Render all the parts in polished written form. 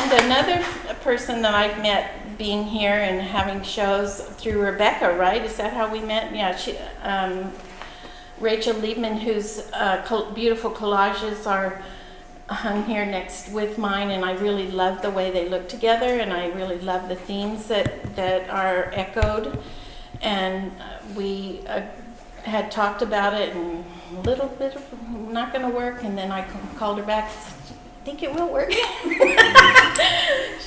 And another person that I've met being here and having shows through Rebecca, right? Is that how we met? Yeah, Rachel Leibman, whose beautiful collages are hung here next with mine, and I really love the way they look together, and I really love the themes that are echoed. And we had talked about it, and a little bit of not going to work, and then I called her back and said, I think it will work. She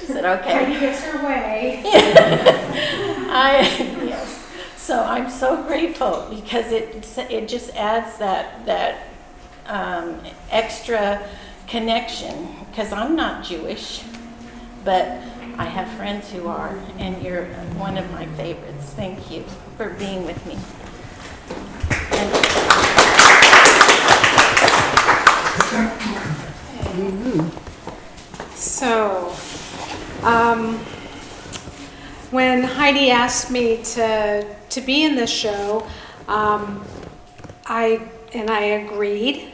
said, okay. Heidi gets her way. Yes. So I'm so grateful because it just adds that extra connection, because I'm not Jewish, but I have friends who are, and you're one of my favorites. Thank you for being with me. So, when Heidi asked me to be in this show, I agreed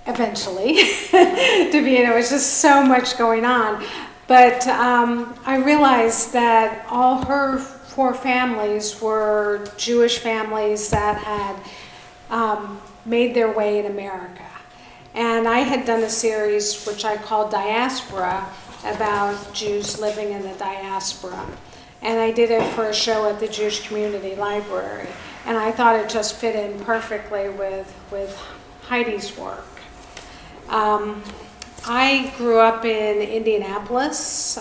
eventually to be in it. It was just so much going on. But I realized that all her 4 families were Jewish families that had made their way in America. And I had done a series which I called Diaspora, about Jews living in the diaspora. And I did it for a show at the Jewish Community Library. And I thought it just fit in perfectly with Heidi's work. I grew up in Indianapolis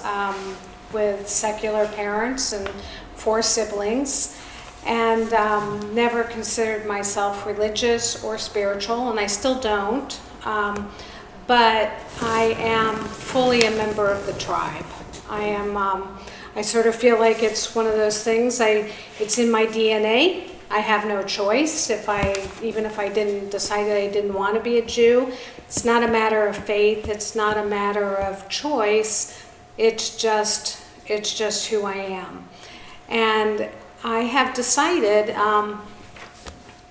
with secular parents and 4 siblings, and never considered myself religious or spiritual, and I still don't. But I am fully a member of the tribe. I sort of feel like it's one of those things, it's in my DNA. I have no choice. Even if I didn't decide that I didn't want to be a Jew, it's not a matter of faith. It's not a matter of choice. It's just who I am. And I have decided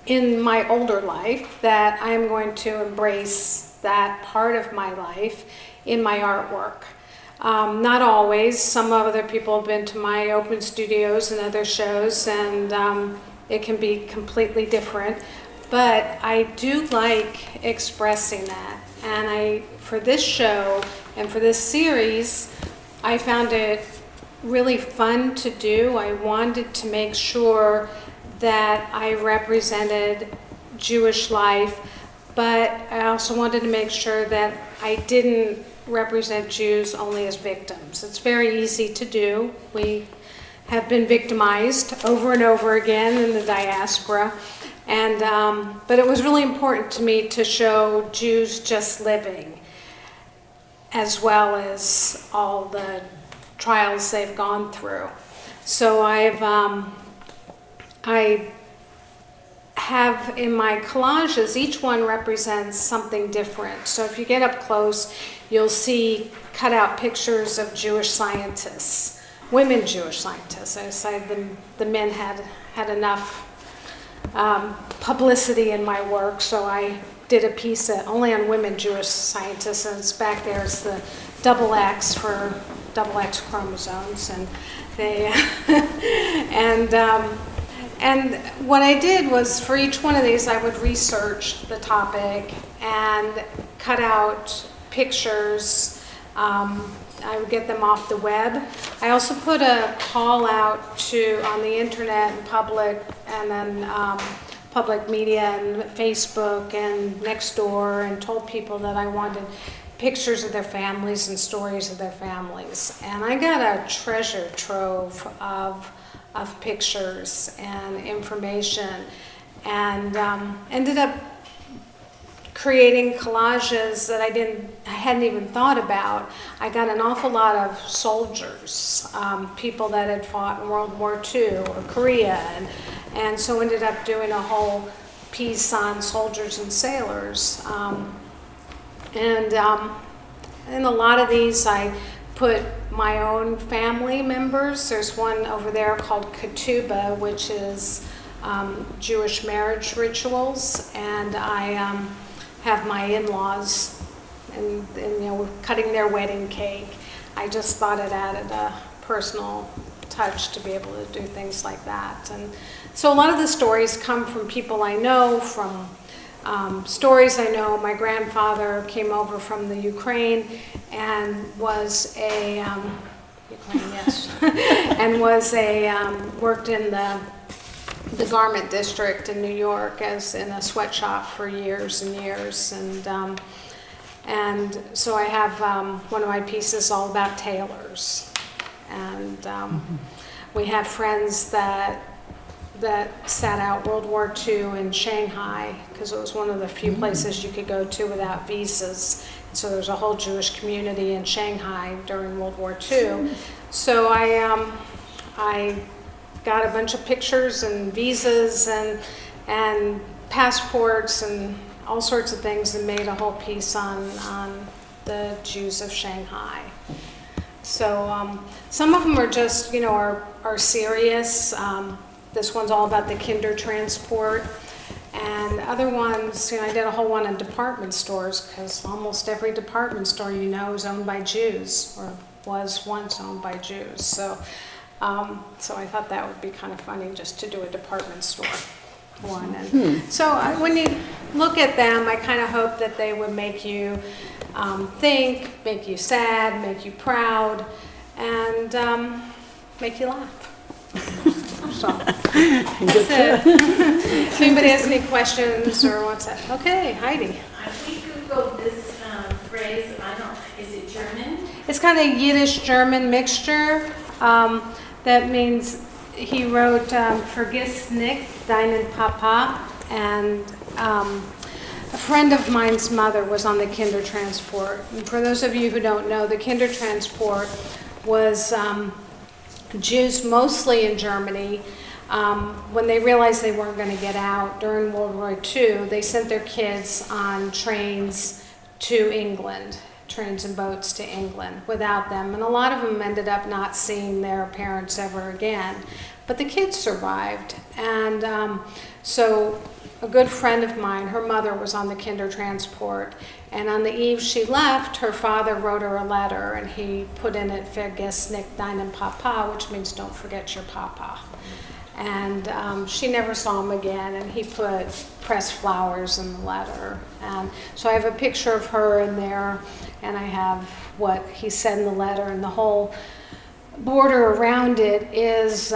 in my older life that I'm going to embrace that part of my life in my artwork. Not always. Some other people have been to my open studios and other shows, and it can be completely different. But I do like expressing that. And for this show and for this series, I found it really fun to do. I wanted to make sure that I represented Jewish life, but I also wanted to make sure that I didn't represent Jews only as victims. It's very easy to do. We have been victimized over and over again in the diaspora, and but it was really important to me to show Jews just living, as well as all the trials they've gone through. So I have in my collages, each one represents something different. So if you get up close, you'll see cut out pictures of Jewish scientists, women Jewish scientists. I decided the men had enough publicity in my work, so I did a piece only on women Jewish scientists, and it's back there. It's the double X for double X chromosomes, and they and what I did was, for each one of these, I would research the topic and cut out pictures. I would get them off the web. I also put a call out on the internet and public, and then public media and Facebook and Nextdoor, and told people that I wanted pictures of their families and stories of their families. And I got a treasure trove of pictures and information, and ended up creating collages that I hadn't even thought about. I got an awful lot of soldiers, people that had fought in World War II or Korea, and so ended up doing a whole piece on soldiers and sailors. And in a lot of these, I put my own family members. There's one over there called Ketubah, which is Jewish marriage rituals, and I have my in-laws, and cutting their wedding cake. I just thought it added a personal touch to be able to do things like that. And so a lot of the stories come from people I know, from stories I know. My grandfather came over from the Ukraine and was a Ukraine, yes, and was a worked in the garment district in New York as in a sweatshop for years and years, and so I have one of my pieces all about tailors, and we have friends that sat out World War II in Shanghai because it was one of the few places you could go to without visas. So there's a whole Jewish community in Shanghai during World War II. So I got a bunch of pictures and visas and passports and all sorts of things and made a whole piece on the Jews of Shanghai. So some of them are just, are serious. This one's all about the kinder transport. And other ones, I did a whole one on department stores because almost every department store is owned by Jews or was once owned by Jews. So I thought that would be kind of funny just to do a department store one. And so when you look at them, I kind of hope that they would make you think, make you sad, make you proud, and make you laugh. So that's it. If anybody has any questions or wants that. Okay, Heidi. We Googled this phrase, is it German? It's kind of a Yiddish-German mixture. That means he wrote, Vergiss nicht deinen Papa, and a friend of mine's mother was on the kinder transport. And for those of you who don't know, the kinder transport was Jews mostly in Germany. When they realized they weren't going to get out during World War II, they sent their kids on trains to England, trains and boats to England without them. And a lot of them ended up not seeing their parents ever again. But the kids survived. And so a good friend of mine, her mother was on the kinder transport. And on the eve she left, her father wrote her a letter, and he put in it, Vergiss nicht deinen Papa, which means don't forget your papa. And she never saw him again, and he put pressed flowers in the letter. And so I have a picture of her in there, and I have what he said in the letter, and the whole border around it is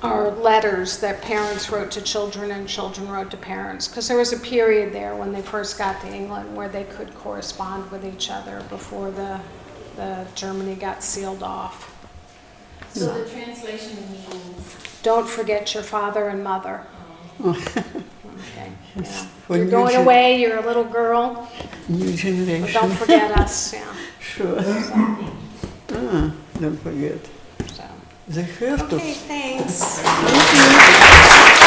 are letters that parents wrote to children and children wrote to parents, because there was a period there when they first got to England where they could correspond with each other before the Germany got sealed off. So the translation means? Don't forget your father and mother. Okay. Yes. Yeah. You're going away, you're a little girl. New generation. But don't forget us. Yeah. Sure. Don't forget. So. They have to. Okay, thanks. Thank you.